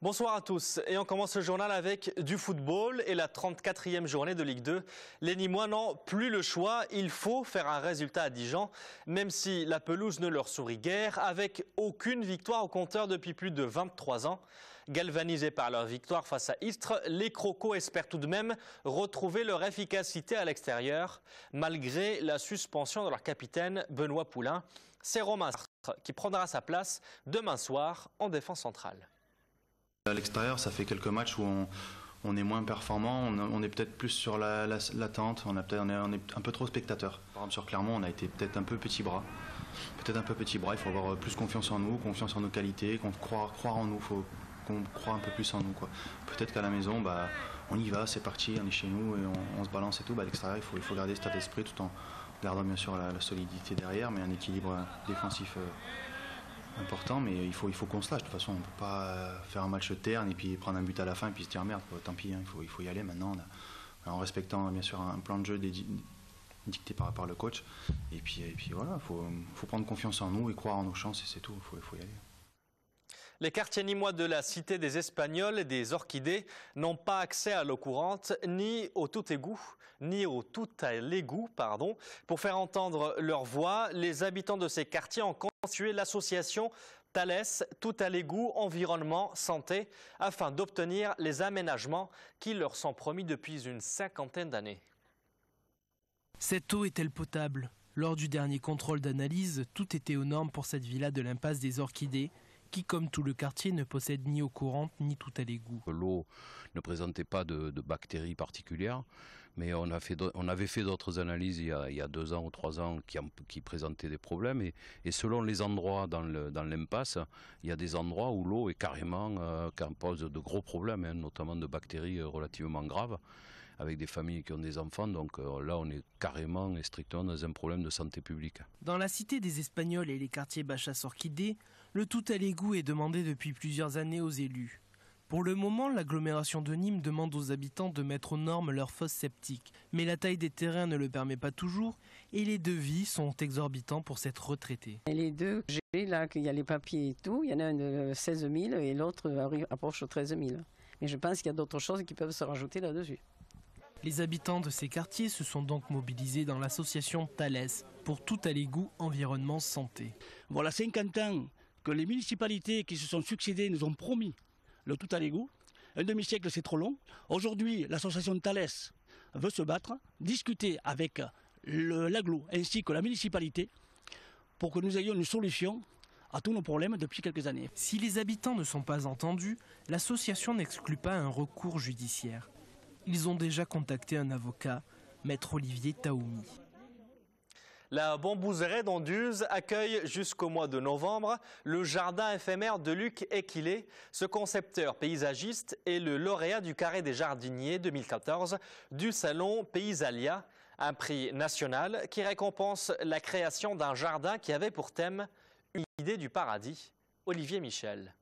Bonsoir à tous et on commence ce journal avec du football et la 34e journée de Ligue 2. Les Nîmois n'ont plus le choix, il faut faire un résultat à Dijon, même si la pelouse ne leur sourit guère, avec aucune victoire au compteur depuis plus de 23 ans. Galvanisés par leur victoire face à Istres, les Crocos espèrent tout de même retrouver leur efficacité à l'extérieur, malgré la suspension de leur capitaine Benoît Poulain. C'est Romain Sartre qui prendra sa place demain soir en défense centrale. À l'extérieur, ça fait quelques matchs où on est moins performant, on est peut-être plus sur l'attente, on est un peu trop spectateur. Par exemple sur Clermont, on a été peut-être un peu petit bras. Il faut avoir plus confiance en nous, confiance en nos qualités, croire en nous, il faut qu'on croit un peu plus en nous. Peut-être qu'à la maison, on y va, c'est parti, on est chez nous et on se balance et tout. À l'extérieur, il faut garder cet état d'esprit tout en gardant bien sûr la solidité derrière, mais un équilibre défensif important, mais il faut qu'on se lâche. De toute façon, on ne peut pas faire un match terne et puis prendre un but à la fin et puis se dire merde, tant pis, il faut y aller maintenant, en respectant bien sûr un plan de jeu dicté par le coach. Et puis voilà, il faut prendre confiance en nous et croire en nos chances et c'est tout, il faut y aller. Les quartiers nîmois de la Cité des Espagnols et des Orchidées n'ont pas accès à l'eau courante, ni au tout à l'égout. Pour faire entendre leur voix, les habitants de ces quartiers ont constitué l'association Thalès, tout à l'égout, environnement, santé, afin d'obtenir les aménagements qui leur sont promis depuis une 50aine d'années. Cette eau est-elle potable? Lors du dernier contrôle d'analyse, tout était aux normes pour cette villa de l'impasse des Orchidées, qui, comme tout le quartier, ne possède ni eau courante ni tout à l'égout. L'eau ne présentait pas de bactéries particulières, mais on avait fait d'autres analyses il y a 2 ans ou 3 ans qui présentaient des problèmes. Et selon les endroits dans l'impasse, il y a des endroits où l'eau est carrément pose de gros problèmes, notamment de bactéries relativement graves, avec des familles qui ont des enfants. Donc là, on est carrément et strictement dans un problème de santé publique. Dans la Cité des Espagnols et les quartiers Bachas-Orchidées, le tout à l'égout est demandé depuis plusieurs années aux élus. Pour le moment, l'agglomération de Nîmes demande aux habitants de mettre aux normes leurs fosses septiques. Mais la taille des terrains ne le permet pas toujours et les devis sont exorbitants pour cette retraitée. Et les deux, là, qu'il y a les papiers et tout, il y en a un de 16 000 et l'autre approche aux 13 000. Mais je pense qu'il y a d'autres choses qui peuvent se rajouter là-dessus. Les habitants de ces quartiers se sont donc mobilisés dans l'association Thalès pour tout à l'égout, environnement, santé. Voilà 50 ans que les municipalités qui se sont succédées nous ont promis le tout à l'égout. Un demi-siècle, c'est trop long. Aujourd'hui, l'association Thalès veut se battre, discuter avec l'agglo ainsi que la municipalité pour que nous ayons une solution à tous nos problèmes depuis quelques années. Si les habitants ne sont pas entendus, l'association n'exclut pas un recours judiciaire. Ils ont déjà contacté un avocat, Maître Olivier Taoumi. La Bambouserie d'Anduze accueille jusqu'au mois de novembre le jardin éphémère de Luc Equilé. Ce concepteur paysagiste est le lauréat du Carré des Jardiniers 2014 du Salon Paysalia, un prix national qui récompense la création d'un jardin qui avait pour thème une idée du paradis. Olivier Michel.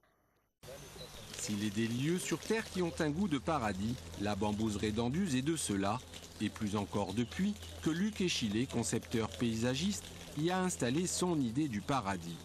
S'il est des lieux sur Terre qui ont un goût de paradis, la Bambouserie d'Anduze est de cela. Et plus encore depuis que Luc Equilé, concepteur paysagiste, y a installé son idée du paradis.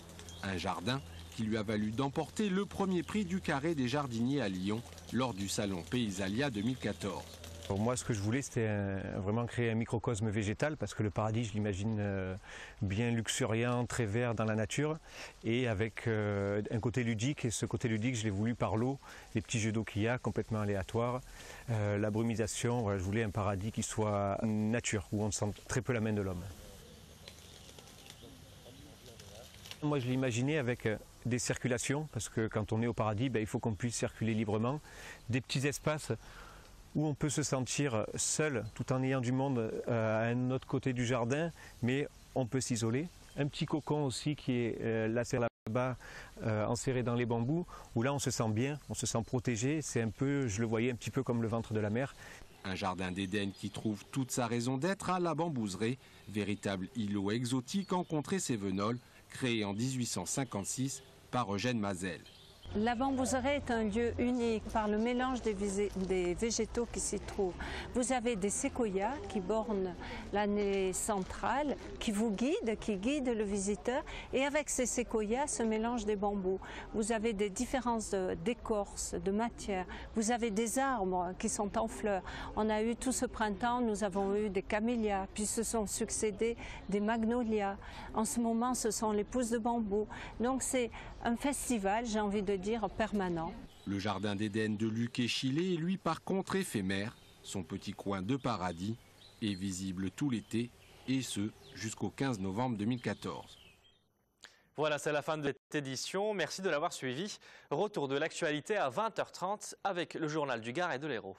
Un jardin qui lui a valu d'emporter le premier prix du Carré des Jardiniers à Lyon lors du Salon Paysalia 2014. Pour moi, ce que je voulais, c'était vraiment créer un microcosme végétal, parce que le paradis, je l'imagine bien luxuriant, très vert dans la nature, et avec un côté ludique. Et ce côté ludique, je l'ai voulu par l'eau, les petits jeux d'eau qu'il y a, complètement aléatoires, la brumisation. Voilà, je voulais un paradis qui soit nature, où on sent très peu la main de l'homme. Moi, je l'ai imaginé avec des circulations, parce que quand on est au paradis, il faut qu'on puisse circuler librement, des petits espaces où on peut se sentir seul tout en ayant du monde à un autre côté du jardin, mais on peut s'isoler. Un petit cocon aussi qui est là-bas, enserré dans les bambous, où là on se sent bien, on se sent protégé. C'est un peu, je le voyais un petit peu comme le ventre de la mer. Un jardin d'Éden qui trouve toute sa raison d'être à la Bambouserie, véritable îlot exotique encontré Cévenol, créé en 1856 par Eugène Mazel. La bambouserie est un lieu unique par le mélange des végétaux qui s'y trouvent. Vous avez des séquoias qui bornent l'année centrale, qui guident le visiteur. Et avec ces séquoias se mélangent des bambous. Vous avez des différences d'écorce, de matière. Vous avez des arbres qui sont en fleurs. On a eu tout ce printemps, nous avons eu des camélias, puis se sont succédés des magnolias. En ce moment, ce sont les pousses de bambou. Donc c'est un festival, j'ai envie de dire, permanent. Le jardin d'Éden de Luc et Chilé est lui par contre éphémère. Son petit coin de paradis est visible tout l'été et ce jusqu'au 15 novembre 2014. Voilà, c'est la fin de cette édition. Merci de l'avoir suivi. Retour de l'actualité à 20h30 avec le journal du Gard et de l'Hérault.